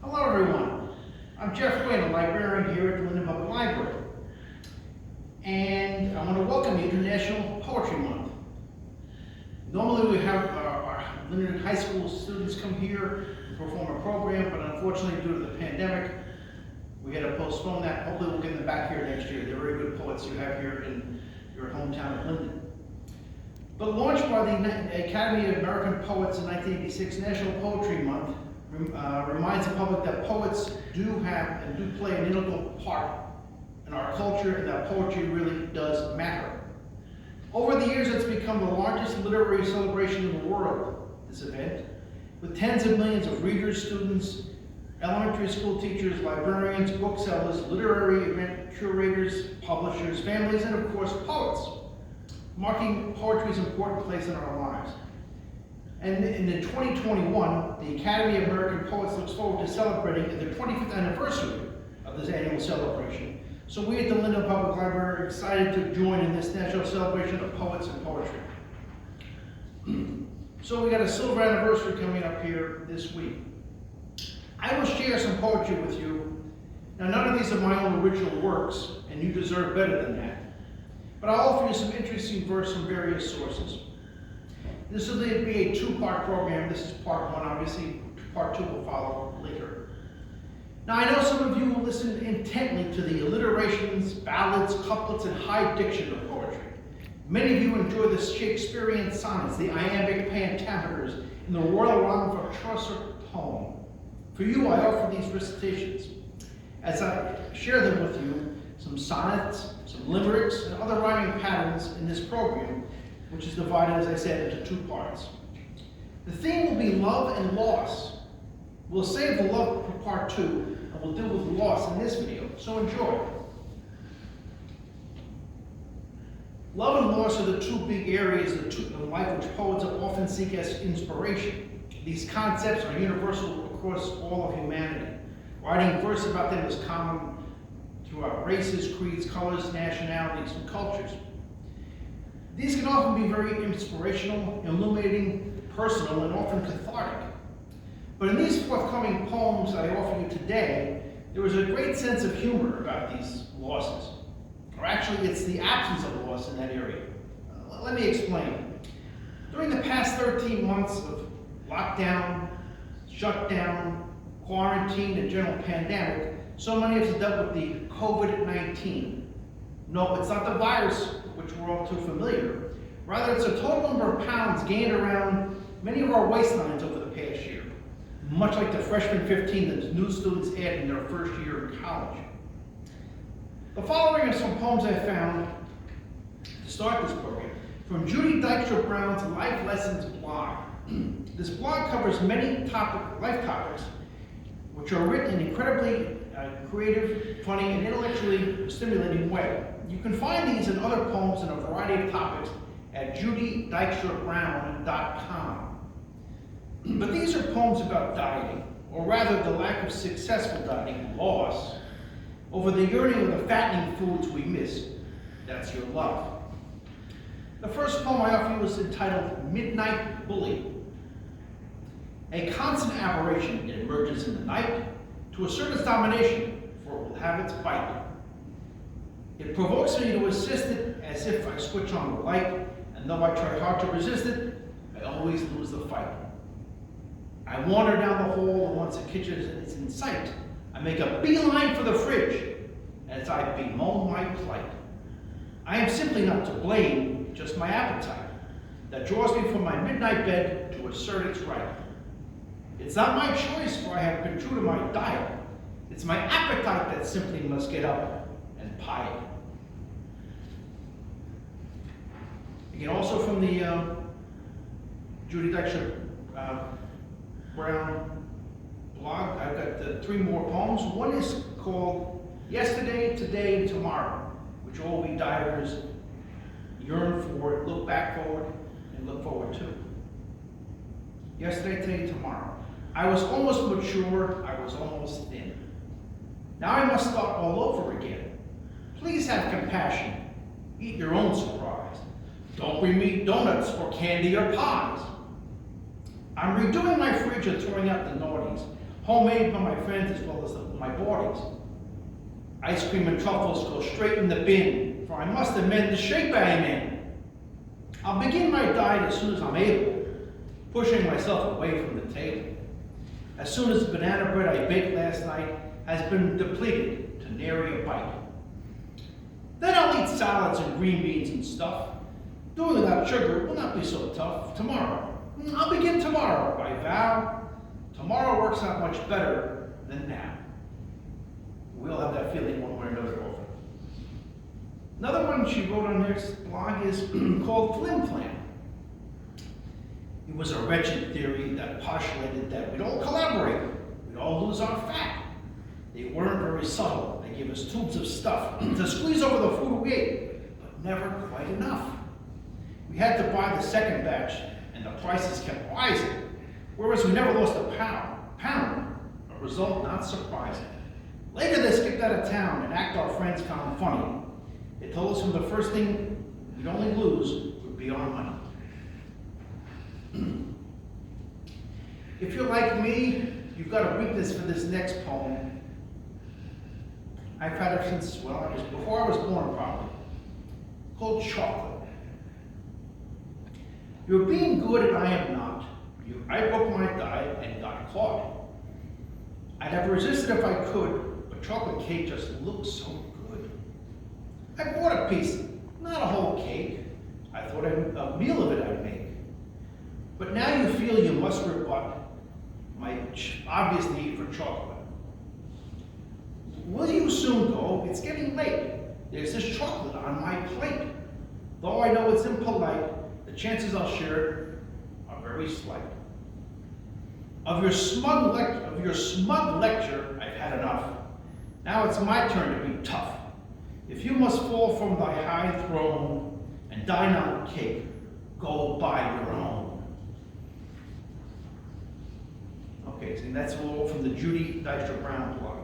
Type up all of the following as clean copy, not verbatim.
Hello everyone, I'm Jeff Quinn, a librarian here at the Linden Public Library. And I want to welcome you to National Poetry Month. Normally we have our Linden High School students come here and perform a program, but unfortunately due to the pandemic, we had to postpone that. Hopefully we'll get them back here next year. They're very good poets you have here in your hometown of Linden. But launched by the Academy of American Poets in 1986, National Poetry Month reminds the public that poets do have and do play an integral part in our culture, and that poetry really does matter. Over the years, it's become the largest literary celebration in the world, this event, with tens of millions of readers, students, elementary school teachers, librarians, booksellers, literary event curators, publishers, families, and of course, poets, marking poetry's important place in our lives. And in 2021, the Academy of American Poets looks forward to celebrating the 25th anniversary of this annual celebration. So we at the Linden Public Library are excited to join in this national celebration of poets and poetry. So we got a silver anniversary coming up here this week. I will share some poetry with you. Now, none of these are my own original works, and you deserve better than that. But I'll offer you some interesting verse from various sources. This will be a two-part program. This is part one, obviously. Part two will follow later. Now, I know some of you will listen intently to the alliterations, ballads, couplets, and high diction of poetry. Many of you enjoy the Shakespearean sonnets, the iambic pentameters, and the royal rhyme of Chaucer poem. For you, I offer these recitations. As I share them with you, some sonnets, some limericks, and other rhyming patterns in this program, which is divided, as I said, into two parts. The theme will be love and loss. We'll save the love for part two, and we'll deal with loss in this video, so enjoy. Love and loss are the two big areas of life which poets often seek as inspiration. These concepts are universal across all of humanity. Writing verse about them is common throughout races, creeds, colors, nationalities, and cultures. These can often be very inspirational, illuminating, personal, and often cathartic. But in these forthcoming poems I offer you today, there is a great sense of humor about these losses. Or actually, it's the absence of loss in that area. Let me explain. During the past 13 months of lockdown, shutdown, quarantine, and general pandemic, so many of us dealt with the COVID-19. No, it's not the virus, which we're all too familiar. Rather, it's a total number of pounds gained around many of our waistlines over the past year, much like the freshman 15 that new students add in their first year in college. The following are some poems I found to start this program from Judy Dykstra Brown's Life Lessons blog. This blog covers many life topics which are written in incredibly creative, funny, and intellectually stimulating way. You can find these and other poems in a variety of topics at judydykstrabrown.com. But these are poems about dieting, or rather the lack of successful dieting, loss, over the yearning of the fattening foods we miss. That's your love. The first poem I offer you is entitled Midnight Bully. A constant aberration, it emerges in the night to assert its domination, for it will have its bite. It provokes me to assist it as if I switch on the light, and though I try hard to resist it, I always lose the fight. I wander down the hall, and once the kitchen is in sight, I make a beeline for the fridge as I bemoan my plight. I am simply not to blame, just my appetite that draws me from my midnight bed to assert its right. It's not my choice, for I have been true to my diet. It's my appetite that simply must get up and pie it. Again, also from the Judy Dykstra Brown blog, I've got three more poems. One is called Yesterday, Today, and Tomorrow, which all we divers yearn for, look back forward, and look forward to. Yesterday, today, tomorrow. I was almost mature, I was almost thin. Now I must start all over again. Please have compassion. Eat your own surprise. Don't bring me donuts or candy or pies. I'm redoing my fridge and throwing out the naughties, homemade by my friends as well as my boardings. Ice cream and truffles go straight in the bin, for I must amend the shape I am in. I'll begin my diet as soon as I'm able, pushing myself away from the table. As soon as the banana bread I baked last night has been depleted to nary a bite. Then I'll eat salads and green beans and stuff. Doing without sugar will not be so tough tomorrow. I'll begin tomorrow, I vow. Tomorrow works out much better than now. We all have that feeling one way or another often. Another one she wrote on this blog is called Flim Flam. It was a wretched theory that postulated that we'd all collaborate, we'd all lose our fat. They weren't very subtle. They gave us tubes of stuff to squeeze over the food we ate, but never quite enough. We had to buy the second batch, and the prices kept rising, whereas we never lost a pound, a result not surprising. Later they skipped out of town, and act our friends found funny. They told us from the first thing we'd only lose would be our money. If you're like me, you've got a weakness for this next poem. I've had it since, before I was born probably, called Chocolate. You're being good and I am not. I broke my diet and got caught. I'd have resisted if I could, but chocolate cake just looks so good. I bought a piece, not a whole cake. I thought a meal of it I'd make. But now you feel you must rebut my obvious need for chocolate. Will you soon go? It's getting late. There's this chocolate on my plate. Though I know it's impolite, the chances I'll share it are very slight. Of your smug lecture, I've had enough. Now it's my turn to be tough. If you must fall from thy high throne and dine on cake, go buy your own. Okay, so that's all from the Judy Dykstra Brown blog.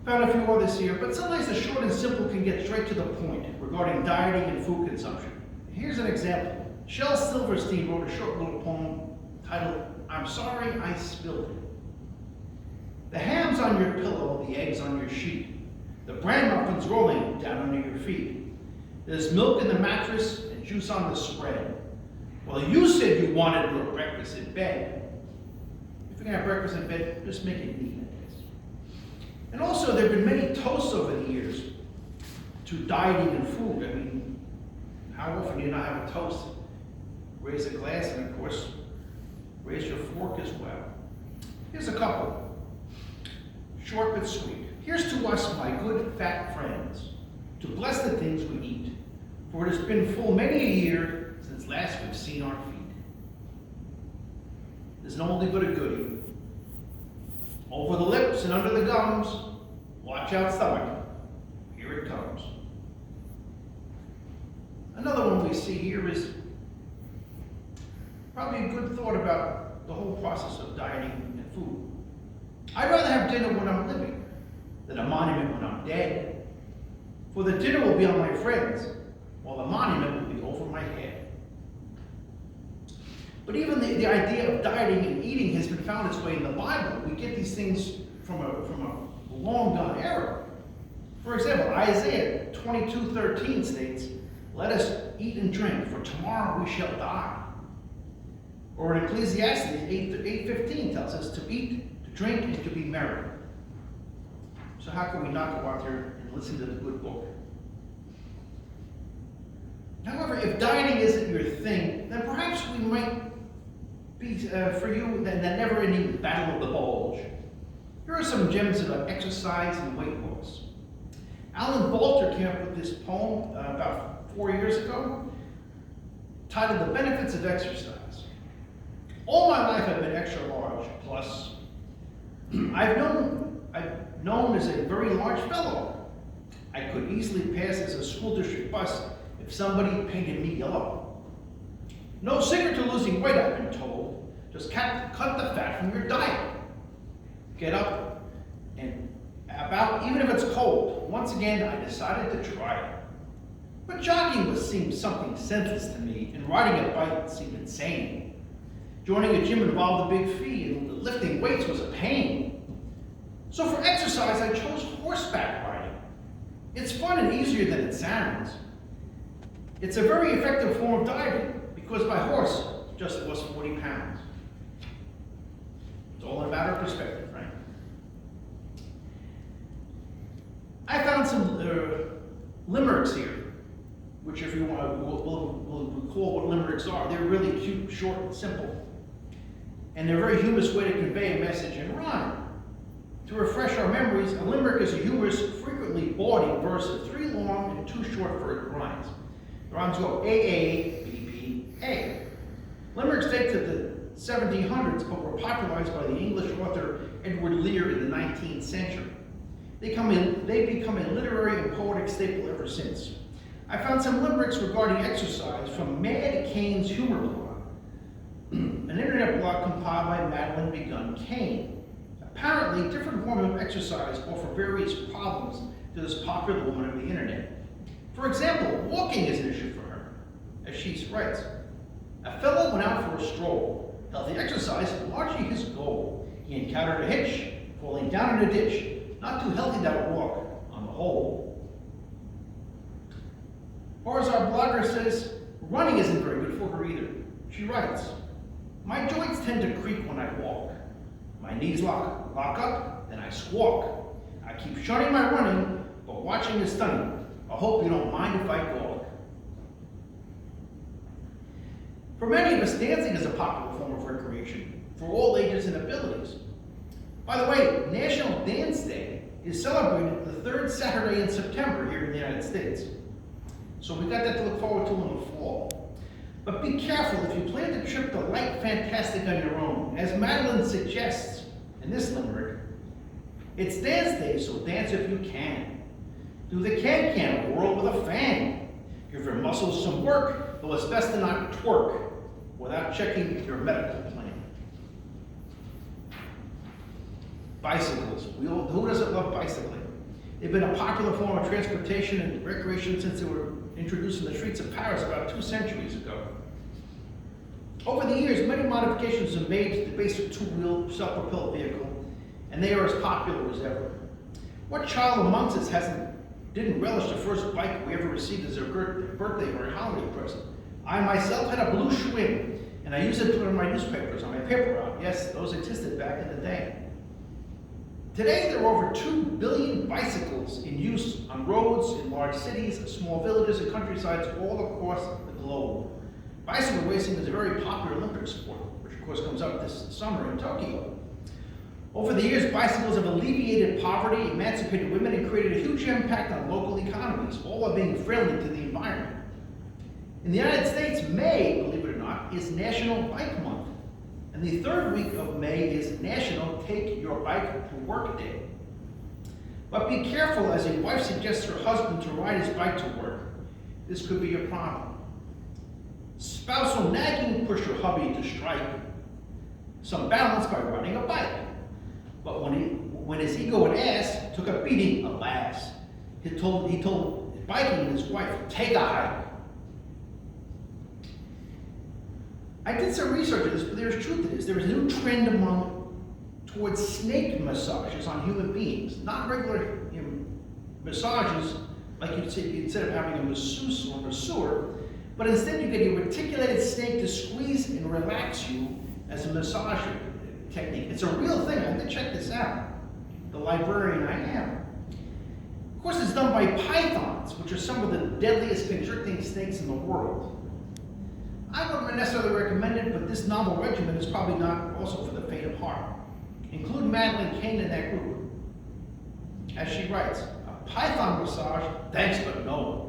Found a few others here, but sometimes the short and simple can get straight to the point regarding dieting and food consumption. Here's an example. Shel Silverstein wrote a short little poem titled, I'm Sorry I Spilled It. The ham's on your pillow, the eggs on your sheet, the bran muffins rolling down under your feet. There's milk in the mattress and juice on the spread. Well, you said you wanted your breakfast in bed. If you're gonna have breakfast in bed, just make it neat, I guess. And also, there have been many toasts over the years to dieting and food. I mean, how often do you not have a toast? Raise a glass and, of course, raise your fork as well. Here's a couple. Short but sweet. Here's to us, my good fat friends, to bless the things we eat. For it has been full many a year since last we've seen our feet. There's no only but a goodie. Over the lips and under the gums, watch out stomach, here it comes. Another one we see here is probably a good thought about the whole process of dieting and food. I'd rather have dinner when I'm living than a monument when I'm dead. For the dinner will be on my friends, while the monument will be over my head. But even the idea of dieting and eating has been found its way in the Bible. We get these things from a long gone era. For example, Isaiah 22:13 states, let us eat and drink, for tomorrow we shall die. Or in Ecclesiastes 8:15 tells us to eat, to drink, and to be merry. So how can we not go out there and listen to the good book? However, if dieting isn't your thing, then perhaps we might be, for you, that never-ending battle of the bulge. Here are some gems about exercise and weight loss. Alan Bolter came up with this poem about 4 years ago, titled The Benefits of Exercise. All my life I've been extra large, plus I've known as a very large fellow. I could easily pass as a school district bus if somebody painted me yellow. No secret to losing weight, I've been told. Just cut the fat from your diet. Get up and about, even if it's cold. Once again, I decided to try it. But jogging seemed something senseless to me, and riding a bike seemed insane. Joining a gym involved a big fee, and lifting weights was a pain. So for exercise, I chose horseback riding. It's fun and easier than it sounds. It's a very effective form of dieting because my horse just lost 40 pounds. It's all in a matter of perspective, right? I found some limericks here, which if you want, we'll recall what limericks are. They're really cute, short, and simple. And they're a very humorous way to convey a message in rhyme. To refresh our memories, a limerick is a humorous, frequently bawdy verse of 3 long and 2 short rhymes. The rhymes go A, B, B, A. Limericks date to the 1700s, but were popularized by the English author Edward Lear in the 19th century. They become a literary and poetic staple ever since. I found some limericks regarding exercise from Mad Cane's Humor blog, an internet blog compiled by Madeline Begun Kane. Apparently, different forms of exercise offer various problems to this popular woman of the internet. For example, walking is an issue for her. As she writes, a fellow went out for a stroll. Healthy exercise, largely his goal. He encountered a hitch, falling down in a ditch. Not too healthy that walk, on the whole. Or as our blogger says, running isn't very good for her either. She writes, my joints tend to creak when I walk. My knees lock up, then I squawk. I keep shunning my running, but watching is stunning. I hope you don't mind if I gawk. For many of us, dancing is a popular form of recreation for all ages and abilities. By the way, National Dance Day is celebrated the 3rd Saturday in September here in the United States. So we got that to look forward to in the fall. But be careful if you plan to trip the light fantastic on your own. As Madeline suggests in this limerick, it's dance day, so dance if you can. Do the can-can, whirl with a fan. Give your muscles some work, though it's best to not twerk without checking your medical plan. Bicycles. Who doesn't love bicycling? They've been a popular form of transportation and recreation since they were introduced in the streets of Paris about 2 centuries ago. Over the years, many modifications have been made to the basic 2-wheel self-propelled vehicle, and they are as popular as ever. What child amongst us didn't relish the first bike we ever received as a birthday or a holiday present? I myself had a blue Schwinn, and I used it to put on my newspapers, on my paper route. Yes, those existed back in the day. Today, there are over 2 billion bicycles in use on roads in large cities, small villages, and countrysides all across the globe. Bicycle racing is a very popular Olympic sport, which of course comes up this summer in Tokyo. Over the years, bicycles have alleviated poverty, emancipated women, and created a huge impact on local economies, all while being friendly to the environment. In the United States, May, believe it or not, is National Bike Month. And the 3rd week of May is National Take Your Bike to Work Day. But be careful as a wife suggests her husband to ride his bike to work. This could be a problem. Spousal nagging pushed her hubby to strike some balance by riding a bike. But when his ego and ass took a beating, alas, he told biking and his wife, take a hike. I did some research on this, but there's truth to this. There is a new trend towards snake massages on human beings, not regular massages like you'd say instead of having a masseuse or masseur, but instead you get a reticulated snake to squeeze and relax you as a massage technique. It's a real thing. I had to check this out. The librarian I am. Of course, it's done by pythons, which are some of the deadliest constricting snakes in the world. I wouldn't necessarily recommend it, but this novel regimen is probably not also for the faint of heart. Include Madeline Kane in that group. As she writes, a python massage, thanks but no.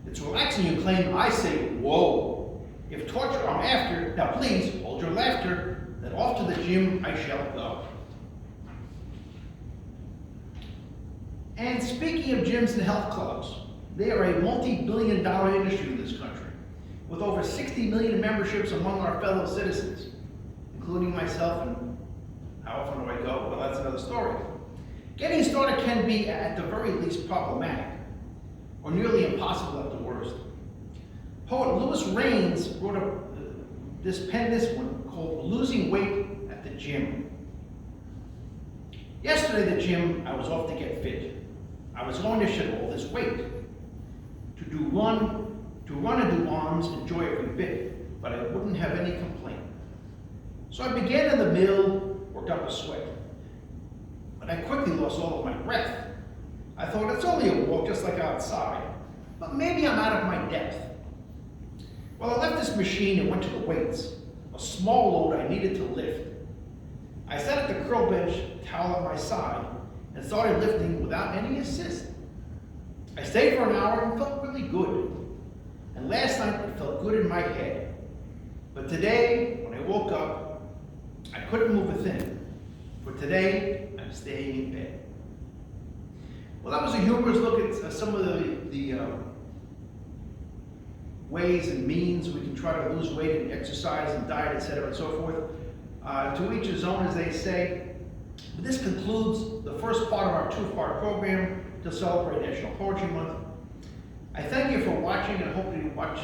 It's relaxing, you claim, I say, whoa. If torture I'm after, now please, hold your laughter, then off to the gym I shall go. And speaking of gyms and health clubs, they are a multi-billion-dollar industry in this country, with over 60 million memberships among our fellow citizens, including myself, and how often do I go? Well, that's another story. Getting started can be, at the very least, problematic, or nearly impossible at the worst. Poet Louis Raines wrote this one called Losing Weight at the Gym. Yesterday at the gym, I was off to get fit. I was going to shed all this weight. To run and do arms, enjoy every bit, but I wouldn't have any complaint. So I began in the middle, worked up a sweat. But I quickly lost all of my breath. I thought it's only a walk just like outside, but maybe I'm out of my depth. Well, I left this machine and went to the weights, a small load I needed to lift. I sat at the curl bench, towel at my side, and started lifting without any assist. I stayed for an hour and felt really good. And last night it felt good in my head. But today, when I woke up, I couldn't move a thing. For today, I'm staying in bed. Well, that was a humorous look at some of the ways and means we can try to lose weight and exercise and diet, etc., and so forth. To each his own, as they say. But this concludes the first part of our two-part program to celebrate National Poetry Month. I thank you for watching and hope you watch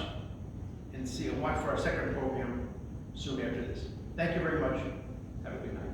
and watch for our second program soon after this. Thank you very much. Have a good night.